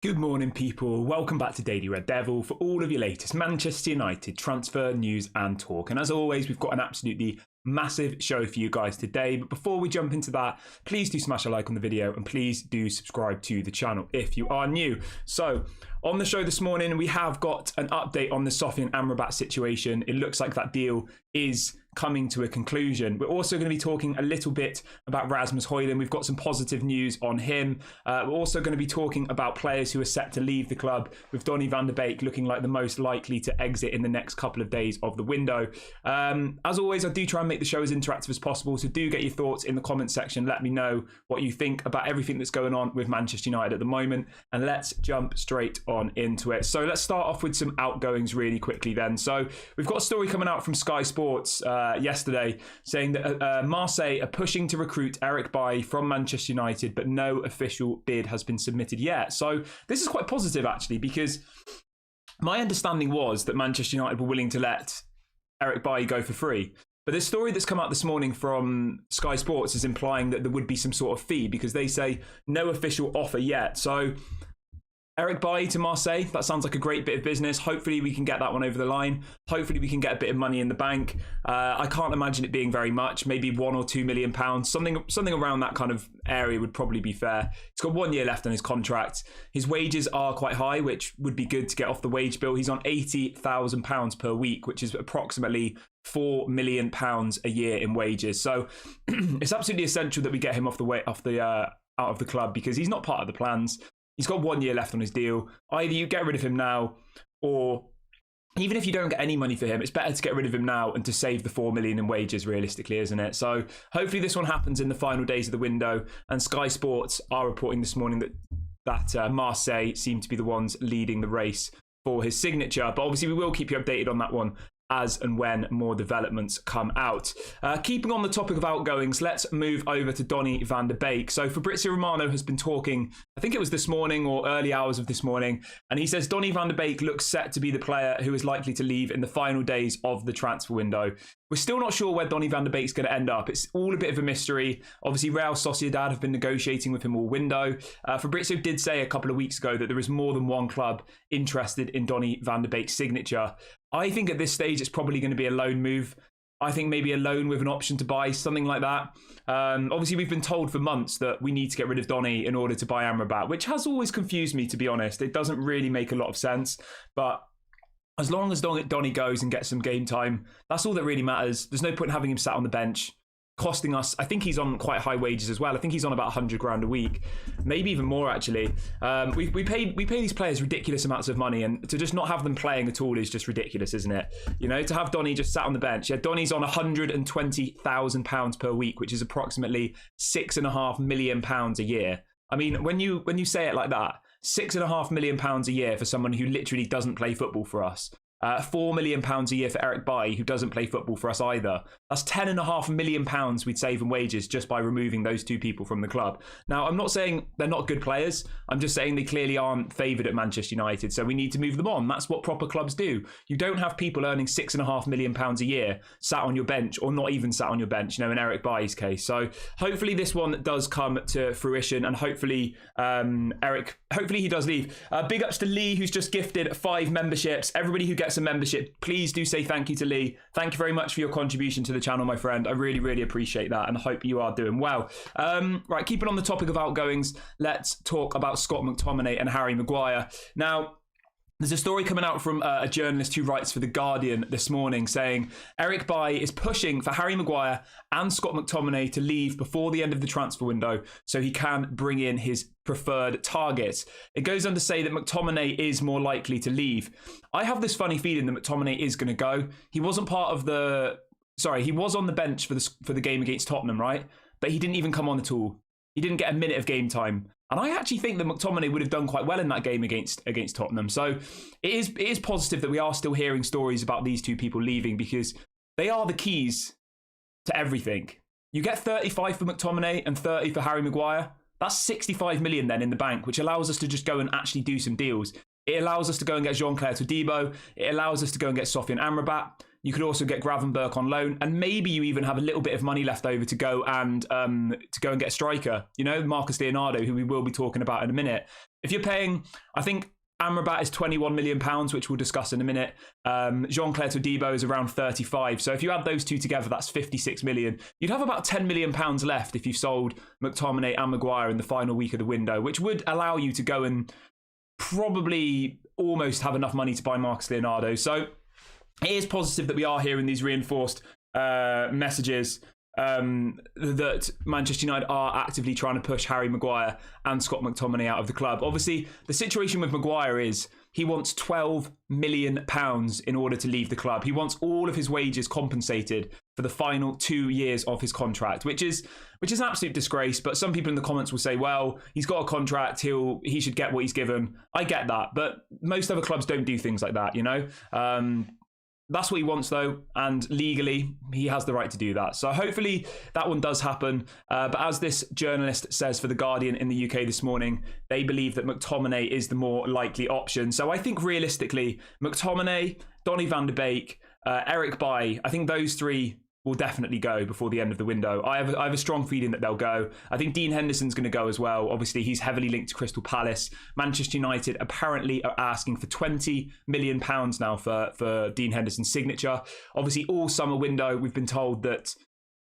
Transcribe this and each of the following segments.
Good morning, people. Welcome back to Daily Red Devil for all of your latest Manchester United transfer news and talk. And as always, we've got an absolutely massive show for you guys today. But before we jump into that, please do smash a like on the video and please do subscribe to the channel if you are new. So on the show this morning, we have got an update on the Sofyan Amrabat situation. It looks like that deal is coming to a conclusion. We're also going to be talking a little bit about Rasmus Hojlund. We've got some positive news on him. We're also going to be talking about players who are set to leave the club, with Donny van de Beek looking like the most likely to exit in the next couple of days of the window. As always, I do try and make the show as interactive as possible, so do get your thoughts in the comment section. Let me know what you think about everything that's going on with Manchester United at the moment, and let's jump straight on into it. So let's start off with some outgoings really quickly then. So we've got a story coming out from Sky Sports yesterday saying that Marseille are pushing to recruit Eric Bailly from Manchester United, but no official bid has been submitted yet. So this is quite positive actually, because my understanding was that Manchester United were willing to let Eric Bailly go for free. But this story that's come out this morning from Sky Sports is implying that there would be some sort of fee, because they say no official offer yet. So Eric Bailly to Marseille, that sounds like a great bit of business. Hopefully we can get that one over the line. Hopefully we can get a bit of money in the bank. I can't imagine it being very much, maybe £1 or £2 million. Something around that kind of area would probably be fair. He's got 1 year left on his contract. His wages are quite high, which would be good to get off the wage bill. He's on £80,000 per week, which is approximately £4 million a year in wages. So it's absolutely essential that we get him out of the club, because he's not part of the plans. He's got 1 year left on his deal. Either you get rid of him now, or even if you don't get any money for him, it's better to get rid of him now and to save the $4 million in wages, realistically, isn't it? So hopefully this one happens in the final days of the window. And Sky Sports are reporting this morning that Marseille seem to be the ones leading the race for his signature. But obviously we will keep you updated on that one as and when more developments come out. Keeping on the topic of outgoings, let's move over to Donny van de Beek. So Fabrizio Romano has been talking, I think it was this morning or early hours of this morning, and he says Donny van de Beek looks set to be the player who is likely to leave in the final days of the transfer window. We're still not sure where Donny van de Beek's going to end up. It's all a bit of a mystery. Obviously, Real Sociedad have been negotiating with him all window. Fabrizio did say a couple of weeks ago that there is more than one club interested in Donny van de Beek's signature. I think at this stage it's probably going to be a loan move. I think maybe a loan with an option to buy, something like that. Obviously, we've been told for months that we need to get rid of Donny in order to buy Amrabat, which has always confused me, to be honest. It doesn't really make a lot of sense. But as long as Donny goes and gets some game time, that's all that really matters. There's no point in having him sat on the bench, costing us. I think he's on quite high wages as well. I think he's on about 100 grand a week, maybe even more actually. We pay these players ridiculous amounts of money, and to just not have them playing at all is just ridiculous, isn't it? You know, to have Donny just sat on the bench. Yeah, Donny's on £120,000 per week, which is approximately £6.5 million a year. I mean, when you say it like that, £6.5 million a year for someone who literally doesn't play football for us. £4 million a year for Eric Bailly, who doesn't play football for us either. That's £10.5 million we'd save in wages just by removing those two people from the club. Now, I'm not saying they're not good players. I'm just saying they clearly aren't favoured at Manchester United, so we need to move them on. That's what proper clubs do. You don't have people earning £6.5 million a year sat on your bench, or not even sat on your bench, you know, in Eric Bailly's case. So hopefully this one does come to fruition, and hopefully hopefully he does leave. Big ups to Lee, who's just gifted 5 memberships. Everybody who gets a membership, please do say thank you to Lee. Thank you very much for your contribution to the channel, my friend. I really, really appreciate that, and I hope you are doing well. Right, keeping on the topic of outgoings, let's talk about Scott McTominay and Harry Maguire. Now, there's a story coming out from a journalist who writes for The Guardian this morning saying Eric Bailly is pushing for Harry Maguire and Scott McTominay to leave before the end of the transfer window so he can bring in his preferred targets. It goes on to say that McTominay is more likely to leave. I have this funny feeling that McTominay is going to go. He wasn't part of the... Sorry, he was on the bench for the game against Tottenham, right? But he didn't even come on at all. He didn't get a minute of game time. And I actually think that McTominay would have done quite well in that game against Tottenham. So it is positive that we are still hearing stories about these two people leaving, because they are the keys to everything. You get 35 for McTominay and 30 for Harry Maguire. That's 65 million then in the bank, which allows us to just go and actually do some deals. It allows us to go and get Jean-Clair Todibo. It allows us to go and get Sofyan Amrabat. You could also get Gravenberch on loan, and maybe you even have a little bit of money left over to go and get a striker. You know, Marcus Leonardo, who we will be talking about in a minute. If you're paying, I think Amrabat is £21 million, which we'll discuss in a minute. Jean-Clair Todibo is around 35. So if you add those two together, that's 56 million. You'd have about £10 million left if you sold McTominay and Maguire in the final week of the window, which would allow you to go and probably almost have enough money to buy Marcus Leonardo. So it is positive that we are hearing these reinforced messages that Manchester United are actively trying to push Harry Maguire and Scott McTominay out of the club. Obviously, the situation with Maguire is he wants £12 million in order to leave the club. He wants all of his wages compensated for the final 2 years of his contract, which is an absolute disgrace. But some people in the comments will say, well, he's got a contract, he should get what he's given. I get that, but most other clubs don't do things like that, you know? That's what he wants, though, and legally, he has the right to do that. So hopefully that one does happen. But as this journalist says for The Guardian in the UK this morning, they believe that McTominay is the more likely option. So I think realistically, McTominay, Donny van de Beek, Eric Bailly, I think those three will definitely go before the end of the window. I have a strong feeling that they'll go. I think Dean Henderson's going to go as well. Obviously, he's heavily linked to Crystal Palace. Manchester United apparently are asking for £20 million now for Dean Henderson's signature. Obviously, all summer window, we've been told that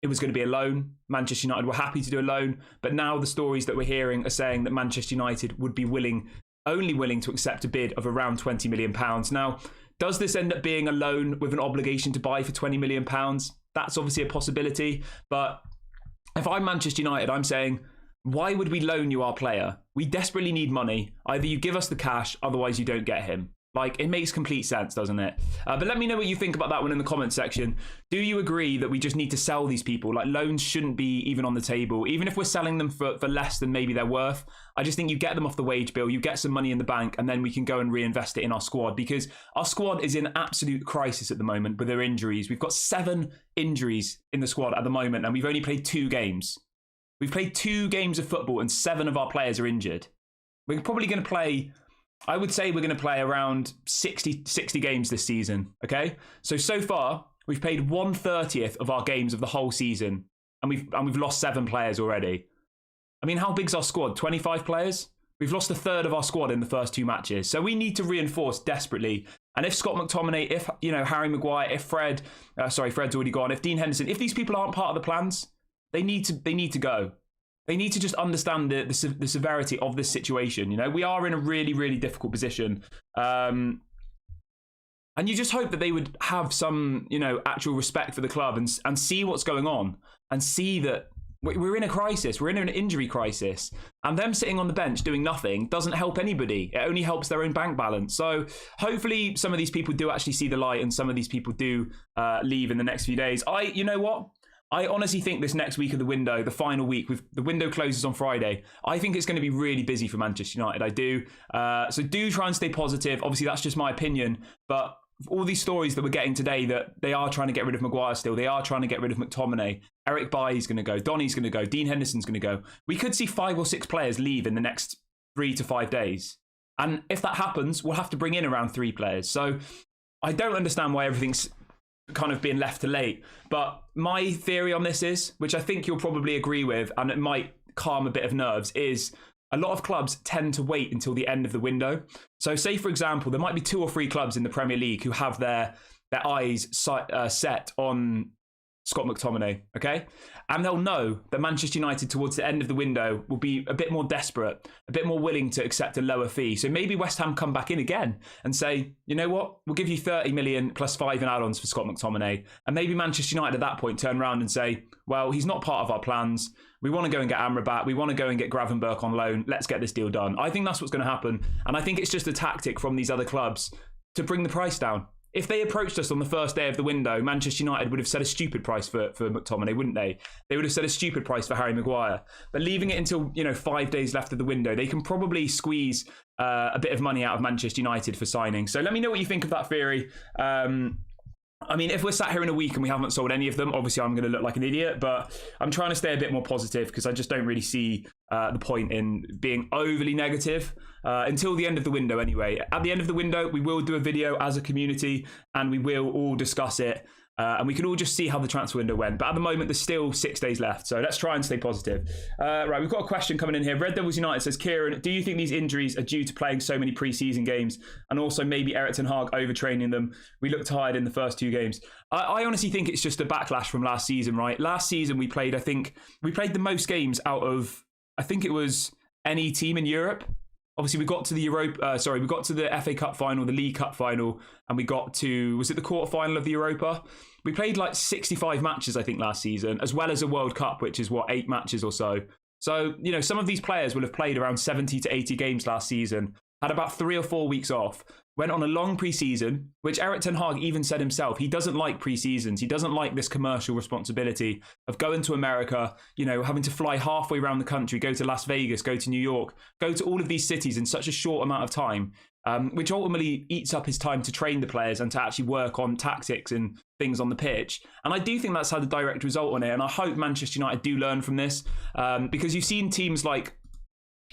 it was going to be a loan. Manchester United were happy to do a loan. But now the stories that we're hearing are saying that Manchester United would be only willing to accept a bid of around £20 million. Now, does this end up being a loan with an obligation to buy for £20 million? That's obviously a possibility. But if I'm Manchester United, I'm saying, why would we loan you our player? We desperately need money. Either you give us the cash, otherwise you don't get him. Like, it makes complete sense, doesn't it? But let me know what you think about that one in the comments section. Do you agree that we just need to sell these people? Like, loans shouldn't be even on the table. Even if we're selling them for less than maybe they're worth, I just think you get them off the wage bill, you get some money in the bank, and then we can go and reinvest it in our squad, because our squad is in absolute crisis at the moment with their injuries. We've got 7 injuries in the squad at the moment, and we've only played 2 games. We've played 2 games of football, and 7 of our players are injured. We're probably going to play... I would say we're going to play around 60 games this season, okay? So far, we've played 1/30th of our games of the whole season, and we've lost 7 players already. I mean, how big's our squad? 25 players? We've lost a third of our squad in the first 2 matches. So we need to reinforce desperately. And if Scott McTominay, if Harry Maguire, if Fred's already gone, if Dean Henderson, if these people aren't part of the plans, they need to go. They need to just understand the severity of this situation. You know, we are in a really, really difficult position. And you just hope that they would have some, actual respect for the club and see what's going on and see that we're in a crisis. We're in an injury crisis. And them sitting on the bench doing nothing doesn't help anybody. It only helps their own bank balance. So hopefully some of these people do actually see the light and some of these people do leave in the next few days. You know what? I honestly think this next week of the window, the final week, the window closes on Friday. I think it's going to be really busy for Manchester United. I do. So do try and stay positive. Obviously, that's just my opinion. But all these stories that we're getting today, that they are trying to get rid of Maguire still. They are trying to get rid of McTominay. Eric Bailly's going to go. Donny's going to go. Dean Henderson's going to go. We could see 5 or 6 players leave in the next 3 to 5 days. And if that happens, we'll have to bring in around 3 players. So I don't understand why everything's kind of being left to late. But my theory on this is, which I think you'll probably agree with, and it might calm a bit of nerves, is a lot of clubs tend to wait until the end of the window. So say, for example, there might be 2 or 3 clubs in the Premier League who have their eyes set on Scott McTominay, okay? And they'll know that Manchester United towards the end of the window will be a bit more desperate, a bit more willing to accept a lower fee. So maybe West Ham come back in again and say, you know what, we'll give you 30 million plus 5 in add-ons for Scott McTominay. And maybe Manchester United at that point turn around and say, well, he's not part of our plans. We want to go and get Amrabat. We want to go and get Gravenberch on loan. Let's get this deal done. I think that's what's going to happen. And I think it's just a tactic from these other clubs to bring the price down. If they approached us on the first day of the window, Manchester United would have set a stupid price for McTominay, wouldn't they? They would have set a stupid price for Harry Maguire. But leaving it until 5 days left of the window, they can probably squeeze a bit of money out of Manchester United for signing. So let me know what you think of that theory. I mean, if we're sat here in a week and we haven't sold any of them, obviously I'm going to look like an idiot, but I'm trying to stay a bit more positive because I just don't really see the point in being overly negative until the end of the window anyway. At the end of the window, we will do a video as a community and we will all discuss it. And we can all just see how the transfer window went. But at the moment, there's still 6 days left. So let's try and stay positive. Right, we've got a question coming in here. Red Devils United says, Kieran, do you think these injuries are due to playing so many pre-season games? And also maybe Erik ten Hag overtraining them? We looked tired in the first 2 games. I honestly think it's just a backlash from last season, right? Last season, we played the most games out of, I think it was any team in Europe. Obviously, we got to the we got to the FA Cup final, the League Cup final, and we got to, was it the quarterfinal of the Europa? We played like 65 matches, I think, last season, as well as a World Cup, which is 8 matches or so. So, you know, some of these players will have played around 70 to 80 games last season, had about 3 or 4 weeks off, went on a long pre-season, which Erik ten Hag even said himself, he doesn't like pre-seasons. He doesn't like this commercial responsibility of going to America, you know, having to fly halfway around the country, go to Las Vegas, go to New York, go to all of these cities in such a short amount of time, which ultimately eats up his time to train the players and to actually work on tactics and things on the pitch. And I do think that's had a direct result on it. And I hope Manchester United do learn from this because you've seen teams like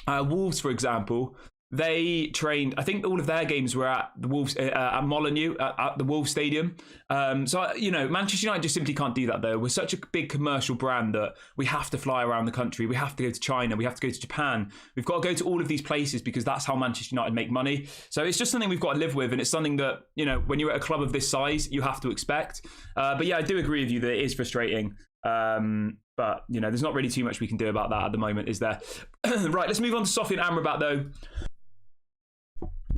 Wolves, for example. They trained, I think all of their games were at the Wolves, at Molineux, at the Wolves Stadium. So, you know, Manchester United just simply can't do that, though. We're such a big commercial brand that we have to fly around the country. We have to go to China. We have to go to Japan. We've got to go to all of these places because that's how Manchester United make money. So it's just something we've got to live with. And it's something that, you know, when you're at a club of this size, you have to expect. But yeah, I do agree with you that it is frustrating. But, you know, there's not really too much we can do about that at the moment, is there? Right, let's move on to Sofyan Amrabat, though.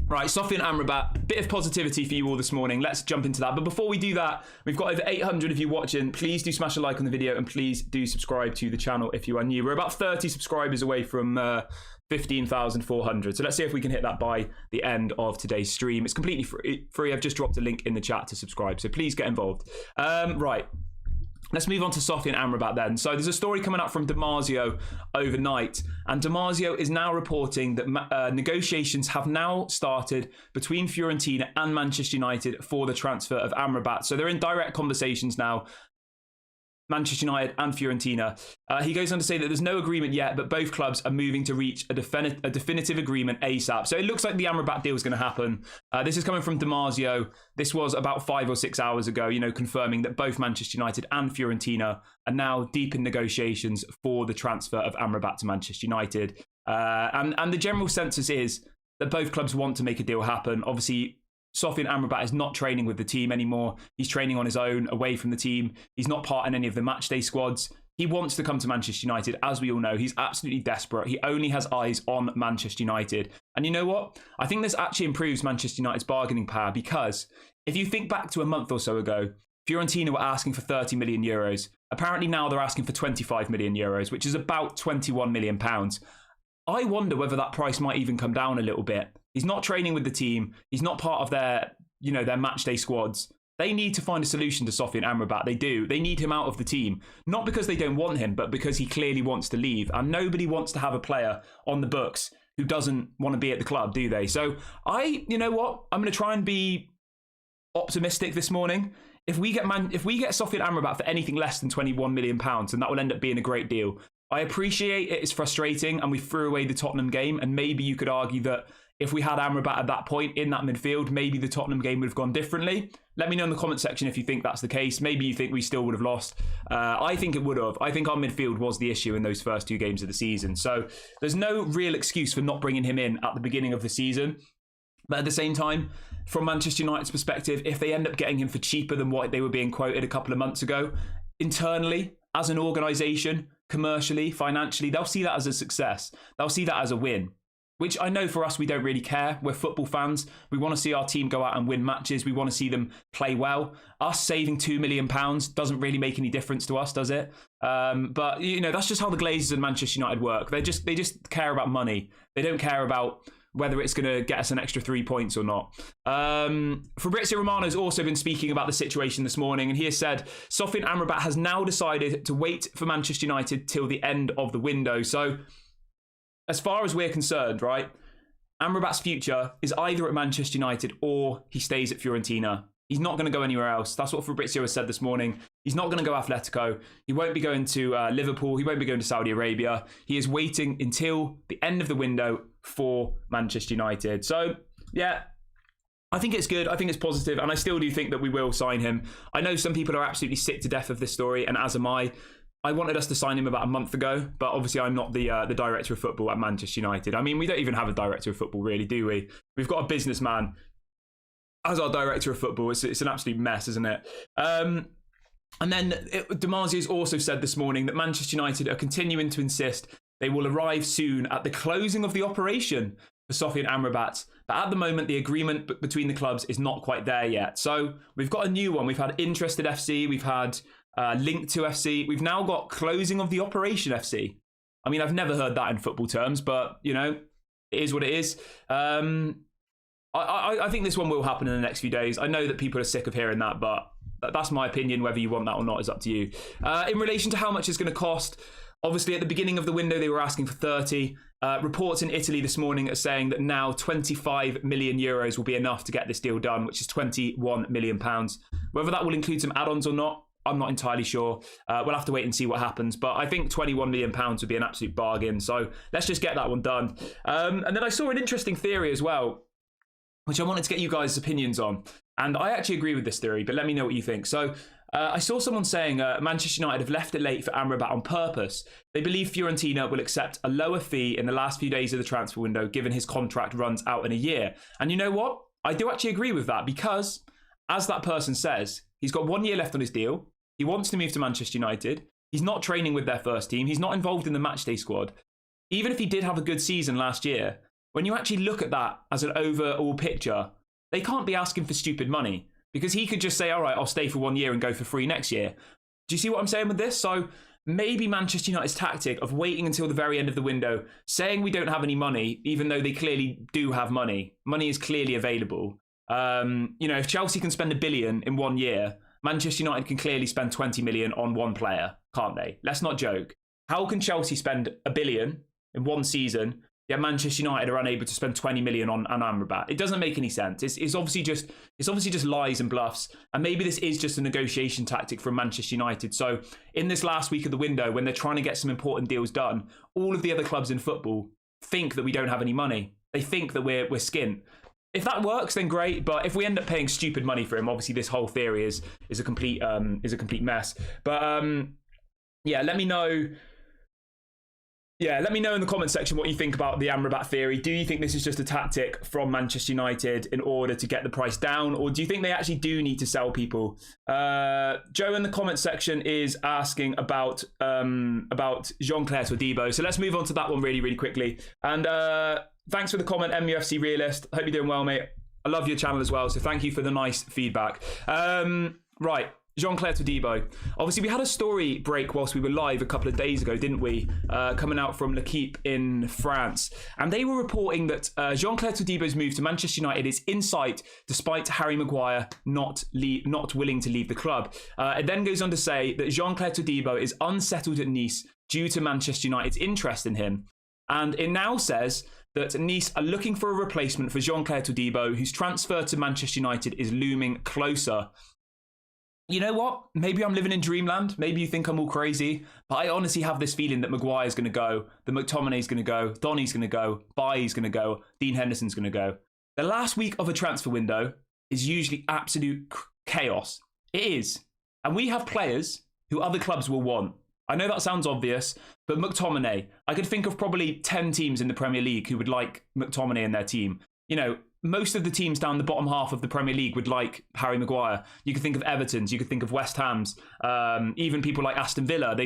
Right, Sofyan Amrabat, bit of positivity for you all this morning. Let's jump into that. But before we do that, we've got over 800 of you watching. Please do smash a like on the video and please do subscribe to the channel if you are new. We're about 30 subscribers away from 15,400. So let's see if we can hit that by the end of today's stream. It's completely free. I've just dropped a link in the chat to subscribe. So please get involved. Right. Let's move on to Sofyan Amrabat then. So there's a story coming up from Damasio overnight, and Damasio is now reporting that negotiations have now started between Fiorentina and Manchester United for the transfer of Amrabat. So they're in direct conversations now, Manchester United and Fiorentina. He goes on to say that there's no agreement yet, but both clubs are moving to reach a definitive agreement ASAP. So it looks like the Amrabat deal is going to happen. This is coming from Damasio. This was about 5 or 6 hours ago, you know, confirming that both Manchester United and Fiorentina are now deep in negotiations for the transfer of Amrabat to Manchester United. And the general census is that both clubs want to make a deal happen. Obviously, Sofyan Amrabat is not training with the team anymore. He's training on his own, away from the team. He's not part in any of the matchday squads. He wants to come to Manchester United, as we all know. He's absolutely desperate. He only has eyes on Manchester United. And you know what? I think this actually improves Manchester United's bargaining power because if you think back to a month or so ago, Fiorentina were asking for 30 million euros. Apparently now they're asking for 25 million euros, which is about 21 million pounds. I wonder whether that price might even come down a little bit. He's not training with the team. He's not part of their, you know, their matchday squads. They need to find a solution to Sofyan Amrabat. They do. They need him out of the team. Not because they don't want him, but because he clearly wants to leave. And nobody wants to have a player on the books who doesn't want to be at the club, do they? So you know what? I'm going to try and be optimistic this morning. If we get Sofyan Amrabat for anything less than 21 million pounds, then that will end up being a great deal. I appreciate it is frustrating and we threw away the Tottenham game, and maybe you could argue that if we had Amrabat at that point in that midfield, maybe the Tottenham game would have gone differently. Let me know in the comment section if you think that's the case. Maybe you think we still would have lost. I think it would have. I think our midfield was the issue in those first 2 games of the season. So there's no real excuse for not bringing him in at the beginning of the season. But at the same time, from Manchester United's perspective, if they end up getting him for cheaper than what they were being quoted a couple of months ago, internally, as an organisation, commercially, financially, they'll see that as a success. They'll see that as a win, which I know for us, we don't really care. We're football fans. We want to see our team go out and win matches. We want to see them play well. Us saving £2 million doesn't really make any difference to us, does it? But, you know, that's just how the Glazers and Manchester United work. They just care about money. They don't care about whether it's going to get us an extra 3 points or not. Fabrizio Romano's also been speaking about the situation this morning, and he has said Sofyan Amrabat has now decided to wait for Manchester United till the end of the window. So, as far as we're concerned, right, Amrabat's future is either at Manchester United or he stays at Fiorentina. He's not going to go anywhere else. That's what Fabrizio has said this morning. He's not going to go Atletico. He won't be going to Liverpool. He won't be going to Saudi Arabia. He is waiting until the end of the window for Manchester United. So, yeah, I think it's good. I think it's positive. And I still do think that we will sign him. I know some people are absolutely sick to death of this story, and as am I. I wanted us to sign him about a month ago, but obviously I'm not the director of football at Manchester United. I mean, we don't even have a director of football, really, do we? We've got a businessman as our director of football. It's an absolute mess, isn't it? And then Demasio's also said this morning that Manchester United are continuing to insist they will arrive soon at the closing of the operation for Sofyan Amrabat. But at the moment, the agreement between the clubs is not quite there yet. So we've got a new one. We've had Interested FC. We've had Linked to FC. We've now got closing of the operation FC. I mean, I've never heard that in football terms, but, you know, it is what it is. I think this one will happen in the next few days. I know that people are sick of hearing that, but that's my opinion. Whether you want that or not is up to you. In relation to how much it's going to cost, obviously at the beginning of the window, they were asking for 30. Reports in Italy this morning are saying that now 25 million euros will be enough to get this deal done, which is 21 million pounds. Whether that will include some add-ons or not, I'm not entirely sure. We'll have to wait and see what happens. But I think 21 million pounds would be an absolute bargain. So let's just get that one done. And then I saw an interesting theory as well, which I wanted to get you guys' opinions on. And I actually agree with this theory, but let me know what you think. So I saw someone saying Manchester United have left it late for Amrabat on purpose. They believe Fiorentina will accept a lower fee in the last few days of the transfer window, given his contract runs out in a year. And you know what? I do actually agree with that because, as that person says, he's got 1 year left on his deal. He wants to move to Manchester United. He's not training with their first team. He's not involved in the matchday squad. Even if he did have a good season last year, when you actually look at that as an overall picture, they can't be asking for stupid money because he could just say, all right, I'll stay for 1 year and go for free next year. Do you see what I'm saying with this? So maybe Manchester United's tactic of waiting until the very end of the window, saying we don't have any money, even though they clearly do have money. Money is clearly available. You know, if Chelsea can spend $1 billion in 1 year, Manchester United can clearly spend 20 million on one player, can't they? Let's not joke. How can Chelsea spend $1 billion in one season, yet Manchester United are unable to spend 20 million on Amrabat? It doesn't make any sense. It's obviously just lies and bluffs. And maybe this is just a negotiation tactic from Manchester United. So in this last week of the window, when they're trying to get some important deals done, all of the other clubs in football think that we don't have any money. They think that we're skint. If that works, then great. But if we end up paying stupid money for him, obviously this whole theory is a complete mess. But yeah, let me know. Yeah, let me know in the comment section what you think about the Amrabat theory. Do you think this is just a tactic from Manchester United in order to get the price down, or do you think they actually do need to sell people? Joe in the comment section is asking about Jean-Clair Todibo. So let's move on to that one really, really quickly. And thanks for the comment, MUFC Realist. I hope you're doing well, mate. I love your channel as well, so thank you for the nice feedback. Right, Jean-Clair Todibo. Obviously, we had a story break whilst we were live a couple of days ago, didn't we? Coming out from L'Equipe in France. And they were reporting that Jean-Clair Todibo's move to Manchester United is in sight, despite Harry Maguire not willing to leave the club. It then goes on to say that Jean-Clair Todibo is unsettled at Nice due to Manchester United's interest in him. And it now says that Nice are looking for a replacement for Jean-Clair Todibo, whose transfer to Manchester United is looming closer. You know what? Maybe I'm living in dreamland. Maybe you think I'm all crazy. But I honestly have this feeling that Maguire's going to go, that McTominay's going to go, Donny's going to go, Bailly's going to go, Dean Henderson's going to go. The last week of a transfer window is usually absolute chaos. It is. And we have players who other clubs will want. I know that sounds obvious, but McTominay, I could think of probably 10 teams in the Premier League who would like McTominay in their team. You know, most of the teams down the bottom half of the Premier League would like Harry Maguire. You could think of Everton's, you could think of West Ham's, even people like Aston Villa.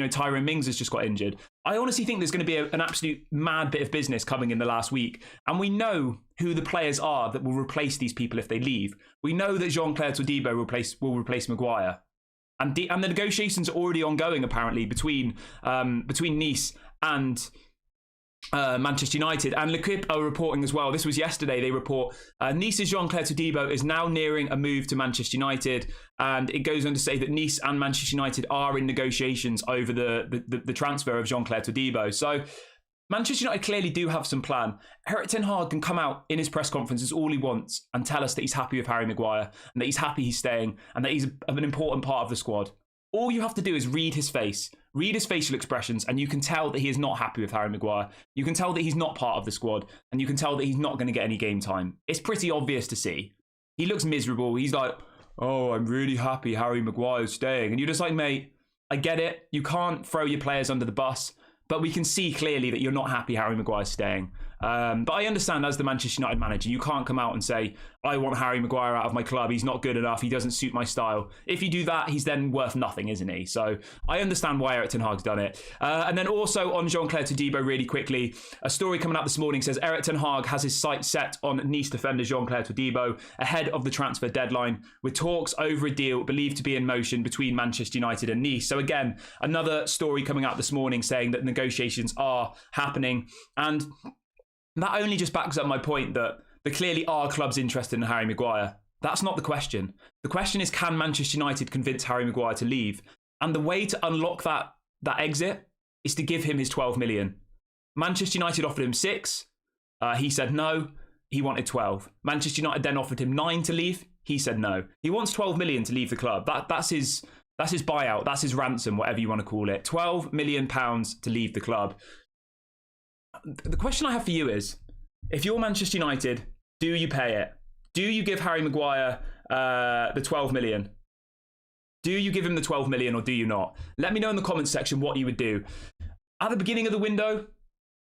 Tyrone Mings has just got injured. I honestly think there's going to be an absolute mad bit of business coming in the last week. And we know who the players are that will replace these people if they leave. We know that Jean-Clair Todibo will replace Maguire. And the negotiations are already ongoing, apparently, between Nice and Manchester United. And L'Equipe are reporting as well. This was yesterday. They report Nice's Jean-Clair Todibo is now nearing a move to Manchester United. And it goes on to say that Nice and Manchester United are in negotiations over the transfer of Jean-Clair Todibo. So Manchester United clearly do have some plan. Erik ten Hag can come out in his press conferences all he wants and tell us that he's happy with Harry Maguire and that he's happy he's staying and that he's an important part of the squad. All you have to do is read his face, read his facial expressions, and you can tell that he is not happy with Harry Maguire. You can tell that he's not part of the squad, and you can tell that he's not going to get any game time. It's pretty obvious to see. He looks miserable. He's like, oh, I'm really happy Harry Maguire's staying. And you're just like, mate, I get it. You can't throw your players under the bus. But we can see clearly that you're not happy Harry Maguire's staying. But I understand as the Manchester United manager, you can't come out and say, I want Harry Maguire out of my club. He's not good enough. He doesn't suit my style. If you do that, he's then worth nothing, isn't he? So I understand why Erik ten Hag's done it. And then also on Jean-Clair Todibo really quickly, a story coming out this morning says Erik ten Hag has his sights set on Nice defender Jean-Clair Todibo ahead of the transfer deadline, with talks over a deal believed to be in motion between Manchester United and Nice. So again, another story coming out this morning saying that negotiations are happening. And that only just backs up my point that there clearly are clubs interested in Harry Maguire. That's not the question. The question is, can Manchester United convince Harry Maguire to leave? And the way to unlock that exit is to give him his 12 million. Manchester United offered him 6. He said no. He wanted 12. Manchester United then offered him 9 to leave. He said no. He wants 12 million to leave the club. That's his buyout. That's his ransom, whatever you want to call it. 12 million pounds to leave the club. The question I have for you is, if you're Manchester United, do you pay it? Do you give Harry Maguire the 12 million? Do you give him the 12 million or do you not? Let me know in the comments section what you would do. At the beginning of the window,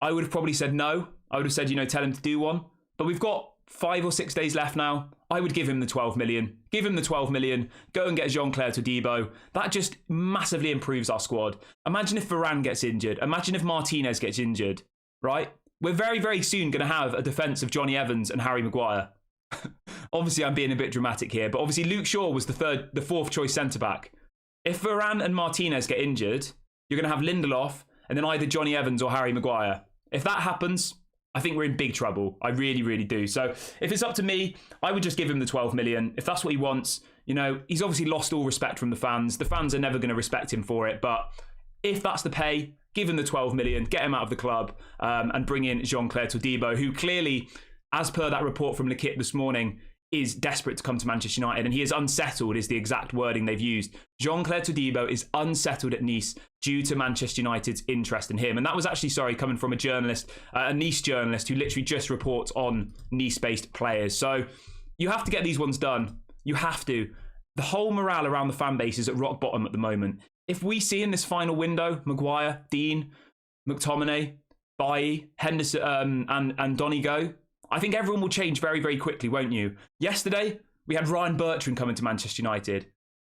I would have probably said no. I would have said, tell him to do one. But we've got 5 or 6 days left now. I would give him the 12 million. Give him the 12 million. Go and get Jean-Clair Todibo. That just massively improves our squad. Imagine if Varane gets injured. Imagine if Martinez gets injured. Right? We're very, very soon going to have a defence of Johnny Evans and Harry Maguire. Obviously, I'm being a bit dramatic here, but obviously Luke Shaw was the fourth choice centre-back. If Varane and Martinez get injured, you're going to have Lindelof and then either Johnny Evans or Harry Maguire. If that happens, I think we're in big trouble. I really, really do. So if it's up to me, I would just give him the 12 million. If that's what he wants, he's obviously lost all respect from the fans. The fans are never going to respect him for it, but if that's the pay, give him the 12 million, get him out of the club, and bring in Jean-Clair Todibo, who clearly, as per that report from Lekit this morning, is desperate to come to Manchester United, and he is unsettled, is the exact wording they've used. Jean-Clair Todibo is unsettled at Nice due to Manchester United's interest in him. And that was actually, coming from a journalist, a Nice journalist, who literally just reports on Nice-based players. So you have to get these ones done. You have to. The whole morale around the fan base is at rock bottom at the moment. If we see in this final window, Maguire, Dean, McTominay, Bailly, Henderson and Donny go, I think everyone will change very, very quickly, won't you? Yesterday, we had Ryan Bertrand coming to Manchester United.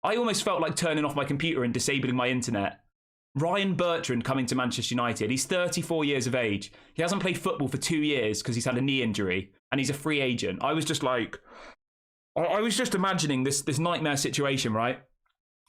I almost felt like turning off my computer and disabling my internet. Ryan Bertrand coming to Manchester United. He's 34 years of age. He hasn't played football for 2 years because he's had a knee injury and he's a free agent. I was just imagining this nightmare situation, right?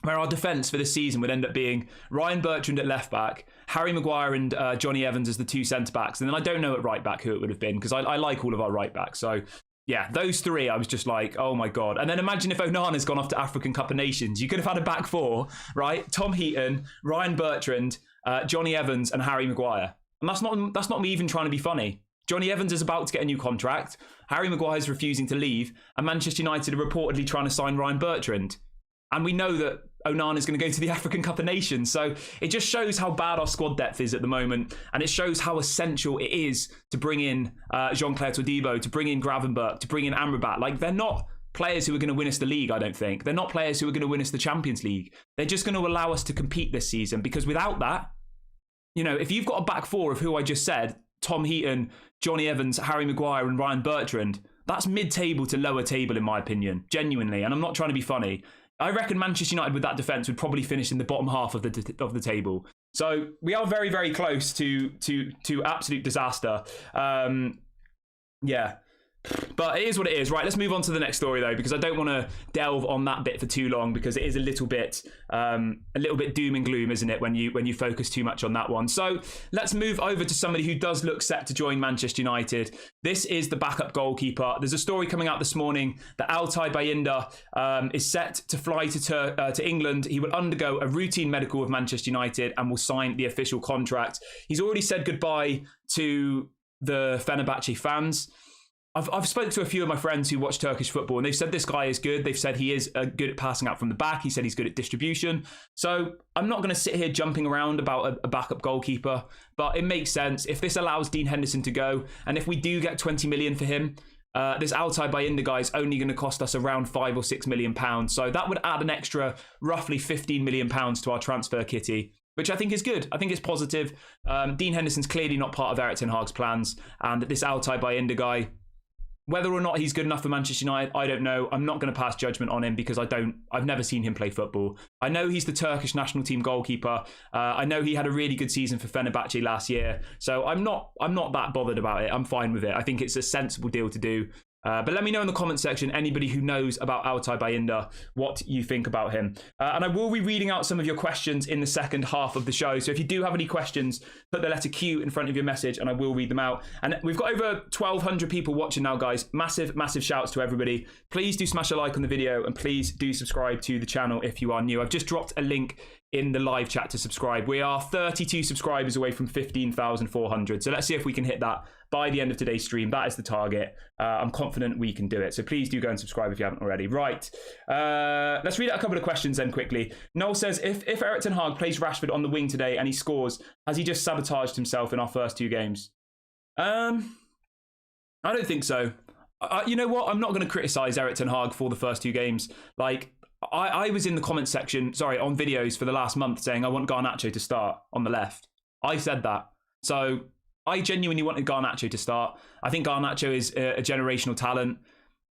Where our defence for this season would end up being Ryan Bertrand at left back, Harry Maguire and Johnny Evans as the 2 centre backs, and then I don't know at right back who it would have been because I like all of our right backs. So yeah, those 3, I was just like, oh my God. And then imagine if Onana's gone off to African Cup of Nations. You could have had a back 4, right? Tom Heaton, Ryan Bertrand, Johnny Evans, and Harry Maguire. And that's not me even trying to be funny. Johnny Evans is about to get a new contract. Harry Maguire's refusing to leave, and Manchester United are reportedly trying to sign Ryan Bertrand. And we know that Onana is going to go to the African Cup of Nations. So it just shows how bad our squad depth is at the moment. And it shows how essential it is to bring in Jean-Clair Todibo, to bring in Gravenberch, to bring in Amrabat. Like, they're not players who are going to win us the league, I don't think. They're not players who are going to win us the Champions League. They're just going to allow us to compete this season. Because without that, if you've got a back 4 of who I just said, Tom Heaton, Johnny Evans, Harry Maguire and Ryan Bertrand, that's mid-table to lower table in my opinion, genuinely. And I'm not trying to be funny. I reckon Manchester United with that defence would probably finish in the bottom half of the table. So we are very, very close to absolute disaster. Yeah. But it is what it is. Right, let's move on to the next story though, because I don't want to delve on that bit for too long, because it is a little bit doom and gloom, isn't it, when you focus too much on that one. So let's move over to somebody who does look set to join Manchester United. This is the backup goalkeeper. There's a story coming out this morning that Altay Bayindir is set to fly to England. He will undergo a routine medical with Manchester United and will sign the official contract. He's already said goodbye to the Fenerbahce fans. I've spoken to a few of my friends who watch Turkish football, and they've said this guy is good. They've said he is good at passing out from the back. He said he's good at distribution. So I'm not going to sit here jumping around about a backup goalkeeper, but it makes sense. If this allows Dean Henderson to go, and if we do get 20 million for him, this Altay Bayindir guy is only going to cost us around £5 or £6 million. So that would add an extra roughly £15 million to our transfer kitty, which I think is good. I think it's positive. Dean Henderson's clearly not part of Erik ten Hag's plans, and this Altay Bayindir guy, whether or not he's good enough for Manchester United, I don't know. I'm not going to pass judgment on him because I've never seen him play football. I know he's the Turkish national team goalkeeper. I know he had a really good season for Fenerbahce last year. So I'm not that bothered about it. I'm fine with it. I think it's a sensible deal to do. But let me know in the comment section, anybody who knows about Altay Bayindir, what you think about him. And I will be reading out some of your questions in the second half of the show. So if you do have any questions, put the letter Q in front of your message and I will read them out. And we've got over 1,200 people watching now, guys. Massive, massive shouts to everybody. Please do smash a like on the video and please do subscribe to the channel if you are new. I've just dropped a link in the live chat to subscribe. We are 32 subscribers away from 15,400. So let's see if we can hit that by the end of today's stream. That is the target. I'm confident we can do it. So please do go and subscribe if you haven't already. Right. Let's read out a couple of questions then quickly. Noel says, if Erik ten Hag plays Rashford on the wing today and he scores, has he just sabotaged himself in our first two games? I don't think so. You know what? I'm not going to criticise Erik ten Hag for the first two games. Like, I was in the comment section, on videos for the last month saying I want Garnacho to start on the left. I said that. So I genuinely wanted Garnacho to start. I think Garnacho is a generational talent.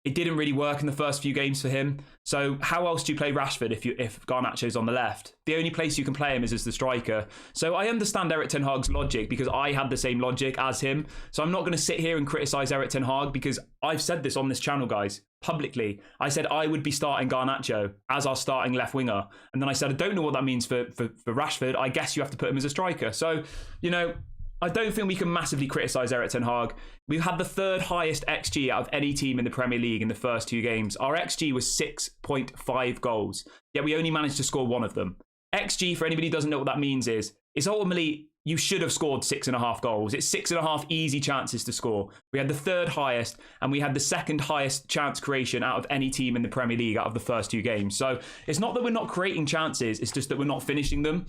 It didn't really work in the first few games for him. So how else do you play Rashford if Garnacho's on the left? The only place you can play him is as the striker. So I understand Erik ten Hag's logic because I had the same logic as him. So I'm not going to sit here and criticise Erik ten Hag because I've said this on this channel, guys, publicly. I said I would be starting Garnacho as our starting left winger. And then I said, I don't know what that means for Rashford. I guess you have to put him as a striker. So, I don't think we can massively criticise Erik ten Hag. We've had the third highest XG out of any team in the Premier League in the first two games. Our XG was 6.5 goals, yet we only managed to score one of them. XG, for anybody who doesn't know what that means, is ultimately you should have scored 6.5 goals. It's 6.5 easy chances to score. We had the third highest and we had the second highest chance creation out of any team in the Premier League out of the first two games. So it's not that we're not creating chances, it's just that we're not finishing them.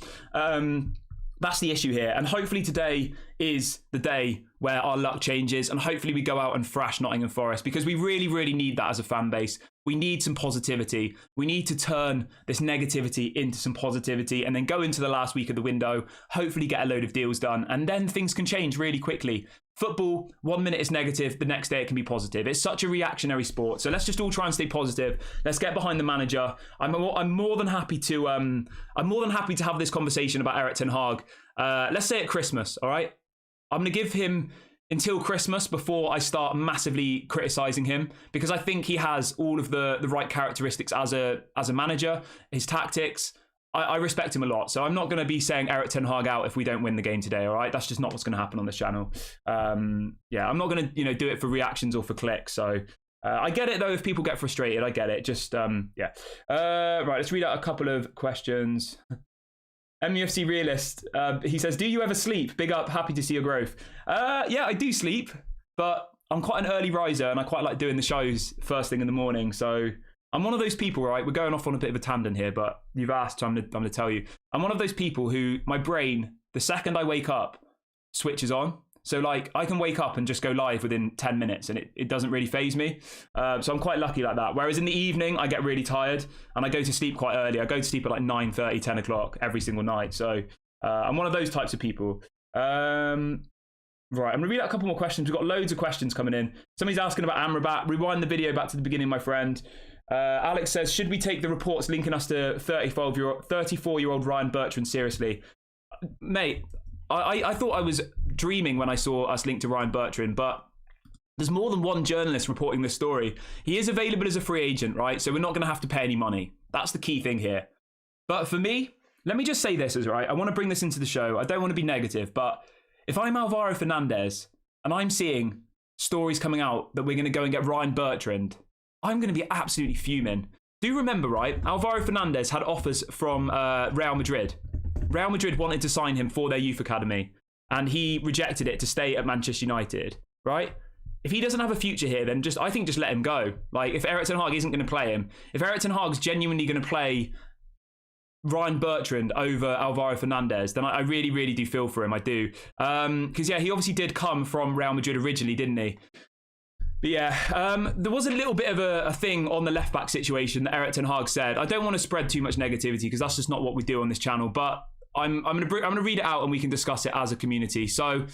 That's the issue here. And hopefully today is the day where our luck changes and hopefully we go out and thrash Nottingham Forest because we really, really need that as a fan base. We need some positivity. We need to turn this negativity into some positivity and then go into the last week of the window, hopefully get a load of deals done, and then things can change really quickly. Football, 1 minute is negative, the next day it can be positive. It's such a reactionary sport. So let's just all try and stay positive. Let's get behind the manager. I'm more than happy to have this conversation about Erik ten Hag. Let's say at Christmas, all right? I'm going to give him until Christmas before I start massively criticising him because I think he has all of the right characteristics as a manager, his tactics. I respect him a lot. So I'm not going to be saying Erik ten Hag out if we don't win the game today, all right? That's just not what's going to happen on this channel. I'm not going to do it for reactions or for clicks. So I get it, though, if people get frustrated. I get it. Just, right, let's read out a couple of questions. MUFC Realist, he says, do you ever sleep? Big up, happy to see your growth. Yeah, I do sleep, but I'm quite an early riser and I quite like doing the shows first thing in the morning. So I'm one of those people, right? We're going off on a bit of a tangent here, but you've asked, so I'm going to tell you. I'm one of those people who, my brain, the second I wake up, switches on. So like I can wake up and just go live within 10 minutes and it doesn't really faze me. So I'm quite lucky like that. Whereas in the evening, I get really tired and I go to sleep quite early. I go to sleep at like 9:30, 10 o'clock every single night. So I'm one of those types of people. Right, I'm going to read out a couple more questions. We've got loads of questions coming in. Somebody's asking about Amrabat. Rewind the video back to the beginning, my friend. Alex says, should we take the reports linking us to 34-year-old Ryan Bertrand seriously? Mate, I thought I was dreaming when I saw us linked to Ryan Bertrand, but There's more than one journalist reporting this story. He is available as a free agent, right? So we're not going to have to pay any money. That's the key thing here. But for me, let me just say this is right. I want to bring this into the show. I don't want to be negative, but if I'm Alvaro Fernandez and I'm seeing stories coming out that we're going to go and get Ryan Bertrand, I'm going to be absolutely fuming. Do remember, right? Alvaro Fernandez had offers from Real Madrid. Real Madrid wanted to sign him for their youth academy, and he rejected it to stay at Manchester United, right? If he doesn't have a future here, then I think just let him go. Like, if Erik ten Hag isn't going to play him, if Erik ten Hag's genuinely going to play Ryan Bertrand over Alvaro Fernandez, then I really, really do feel for him. I do. Because, yeah, he obviously did come from Real Madrid originally, didn't he? But yeah, there was a little bit of a thing on the left-back situation that Erik ten Hag said. I don't want to spread too much negativity because that's just not what we do on this channel. But I'm going to read it out and we can discuss it as a community. So,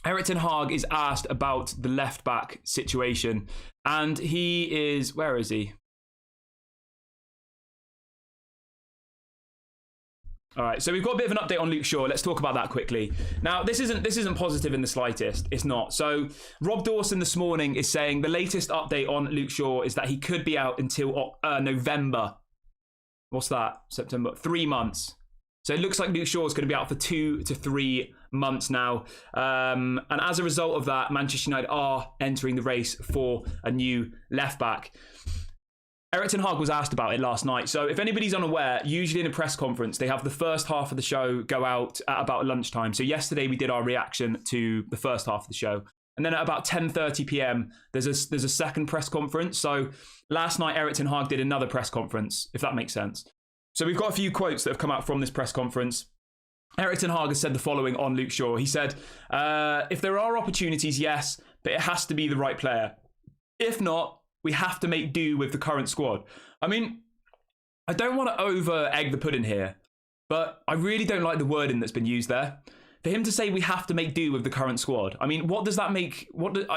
Erik ten Hag is asked about the left-back situation. And he is... Where is he? All right, so we've got a bit of an update on Luke Shaw. Let's talk about that quickly. Now, this isn't positive in the slightest. It's not. So, Rob Dawson this morning is saying the latest update on Luke Shaw is that he could be out until November. What's that? September. 3 months. So it looks like Luke Shaw is going to be out for 2 to 3 months now. And as a result of that, Manchester United are entering the race for a new left back. Erik ten Hag was asked about it last night. So if anybody's unaware, usually in a press conference, they have the first half of the show go out at about lunchtime. So yesterday we did our reaction to the first half of the show. And then at about 10:30 p.m, there's a second press conference. So last night, Erik ten Hag did another press conference, if that makes sense. So we've got a few quotes that have come out from this press conference. Erik ten Hag has said the following on Luke Shaw. He said, if there are opportunities, yes, but it has to be the right player. If not, we have to make do with the current squad. I mean, I don't want to over egg the pudding here, but I really don't like the wording that's been used there. For him to say we have to make do with the current squad, I mean, what does that make?